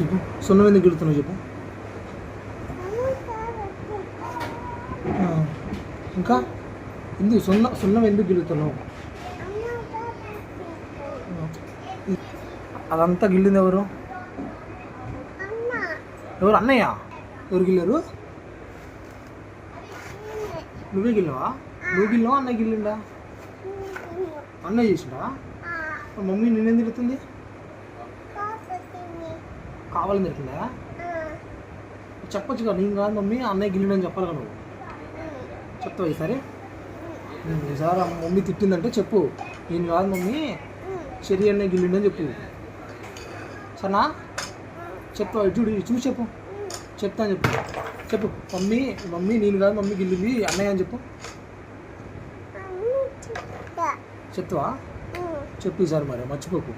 చెప్పు, సున్నం ఎందుకు గిలుతున్నావు చెప్పు. ఇంకా ఎందుకు సున్నం ఎందుకు గిలుతున్నావు? అదంతా గిల్లింది ఎవరు? ఎవరు? అన్నయ్య. ఎవరు గిల్లారు? నువ్వే గిల్లవా? నువ్వు గిల్లవా అన్నయ్య గిల్లిండా? అన్నయ్య చేసిండా? మమ్మీ నిన్నేం తిడుతుంది? కావాలని తిడుతుందా? చెప్పొచ్చు కదా, నేను కాదు మమ్మీ అన్నయ్య గిల్లిండని చెప్పాలి కదా నువ్వు. చెప్తావు ఈసారి? ఈసారి మమ్మీ తిట్టిందంటే చెప్పు, నేను కాదు మమ్మీ శరీ అన్నయ్య గిల్లిండని చెప్పు. సరేనా? చెప్తావు? చూడు చూసి చెప్పు. చెప్తాను చెప్పు. చెప్పు మమ్మీ నేను కాదు మమ్మీ గిల్లింది అన్నయ్య అని చెప్పు. చెప్తావా? చెప్పు ఈసారి మరి మర్చిపోకు.